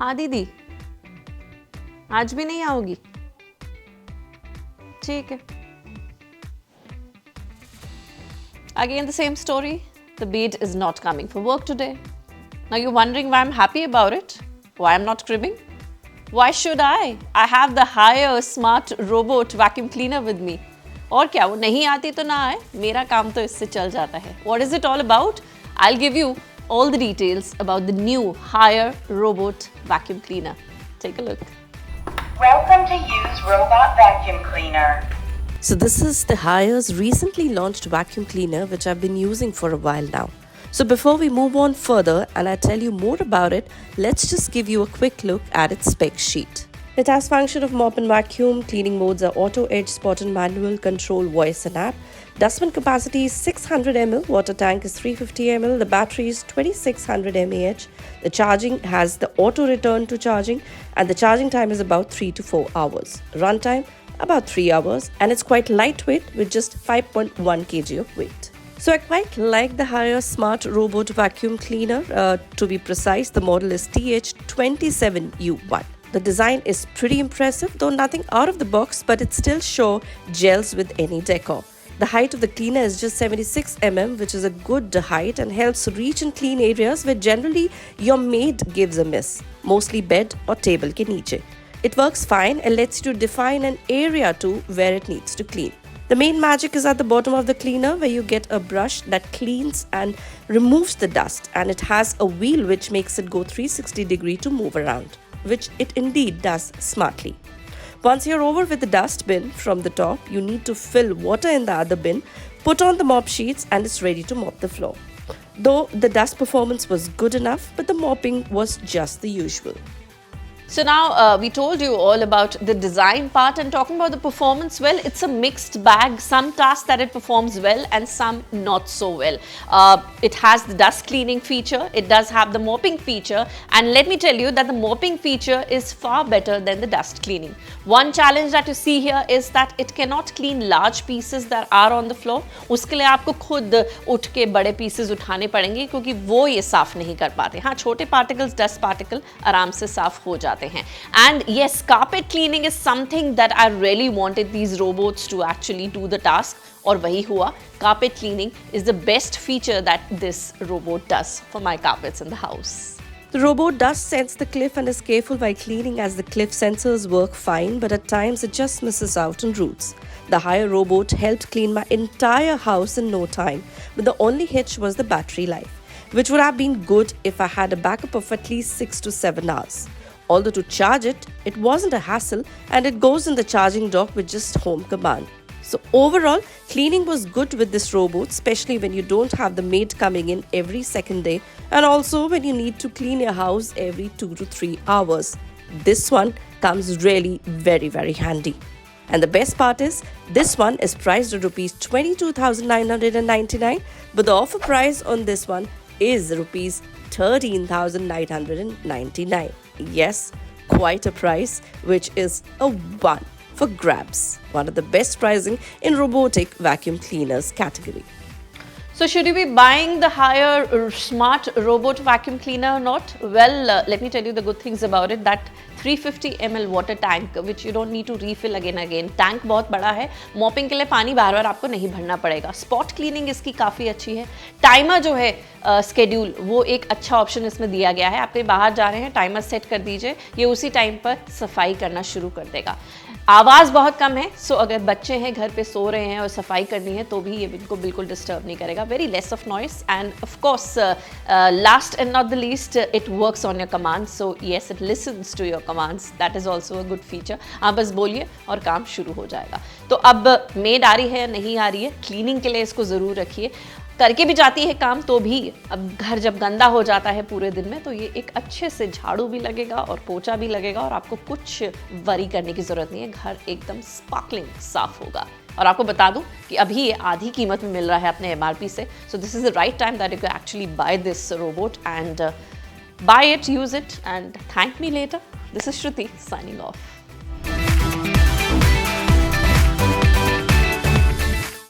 हाँ दीदी, आज भी नहीं आओगी? ठीक है. Again the same story. The maid is not coming for work today. Now you're wondering why I'm happy about it? Why I'm not cribbing? Why should I? I have the higher smart robot vacuum cleaner with me. और क्या, वो नहीं आती तो ना आए, मेरा काम तो इससे चल जाता है. What is it all about? I'll give you all the details about the new higher robot vacuum cleaner. Take a look. Welcome to Use Robot Vacuum Cleaner. So this is the Haire's recently launched vacuum cleaner which I've been using for a while now. So before we move on further and I tell you more about it, let's just give you a quick look at its spec sheet. It has function of mop and vacuum, cleaning modes are auto, edge, spot and manual, control, voice and app. Dustbin capacity is 600 ml, water tank is 350 ml, the battery is 2600 mAh. The charging has the auto return to charging and the charging time is about 3 to 4 hours. Runtime about 3 hours and it's quite lightweight with just 5.1 kg of weight. So I quite like the Haier Smart Robot Vacuum Cleaner. To be precise, the model is TH27U1. The design is pretty impressive, though nothing out of the box, but it still sure gels with any decor. The height of the cleaner is just 76 mm, which is a good height and helps reach and clean areas where generally your maid gives a miss, mostly bed or table ke niche. It works fine and lets you define an area too where it needs to clean. The main magic is at the bottom of the cleaner where you get a brush that cleans and removes the dust, and it has a wheel which makes it go 360 degree to move around, which it indeed does smartly. Once you're over with the dust bin from the top, you need to fill water in the other bin, put on the mop sheets and it's ready to mop the floor. Though the dust performance was good enough, but the mopping was just the usual. So now we told you all about the design part, and talking about the performance, well, it's a mixed bag. Some tasks that it performs well and some not so well. It has the dust cleaning feature, it does have the mopping feature, and let me tell you that the mopping feature is far better than the dust cleaning. One challenge that you see here is that it cannot clean large pieces that are on the floor. उसके लिए आपको खुद उठ के बड़े pieces उठाने पड़ेंगे क्योंकि वो ये साफ नहीं कर पाते. हाँ, छोटे particles, dust particle आराम से साफ हो जाते हैं. And yes, carpet cleaning is something that I really wanted these robots to actually do the task, और वही हुआ. Carpet cleaning is the best feature that this robot does for my carpets in the house. The robot does sense the cliff and is careful while cleaning, as the cliff sensors work fine, but at times it just misses out on roots. The Haier robot helped clean my entire house in no time, but the only hitch was the battery life, which would have been good if I had a backup of at least 6 to 7 hours. Although to charge it, it wasn't a hassle and it goes in the charging dock with just home command. So overall, cleaning was good with this robot, especially when you don't have the maid coming in every second day and also when you need to clean your house every 2 to 3 hours. This one comes really very handy. And the best part is, this one is priced at rupees 22,999, but the offer price on this one is rupees 13,999. Yes, quite a price, which is a one for grabs. One of the best pricing in robotic vacuum cleaners category. So should you be buying the Haier smart robot vacuum cleaner or not? Well, let me tell you the good things about it. That 350 ml water tank, which you don't need to refill again. Tank बहुत बड़ा है. Mopping के लिए पानी बार-बार आपको नहीं भरना पड़ेगा. Spot cleaning इसकी काफ़ी अच्छी है. Timer जो है schedule, वो एक अच्छा ऑप्शन इसमें दिया गया है. आप कहीं बाहर जा रहे हैं, टाइमर सेट कर दीजिए, ये उसी टाइम पर सफाई करना शुरू कर देगा. आवाज़ बहुत कम है, सो अगर बच्चे हैं घर पे सो रहे हैं और सफाई करनी है तो भी ये इनको बिल्कुल डिस्टर्ब नहीं करेगा. Very less of noise, and of course last and not the least, it works on your commands. So yes, it listens to your commands. That is also a good feature. आप बस बोलिए और काम शुरू हो जाएगा. तो अब मेड आ रही है या नहीं आ रही है, क्लीनिंग के लिए इसको ज़रूर रखिए. करके भी जाती है काम तो भी, अब घर जब गंदा हो जाता है पूरे दिन में तो ये एक अच्छे से झाड़ू भी लगेगा और पोछा भी लगेगा और आपको कुछ वरी करने की ज़रूरत नहीं है. घर एकदम स्पार्कलिंग साफ होगा. और आपको बता दूं कि अभी ये आधी कीमत में मिल रहा है अपने MRP से. So this is the right time that you can actually buy this robot and buy it, use it and thank me later. This is Shruti signing off.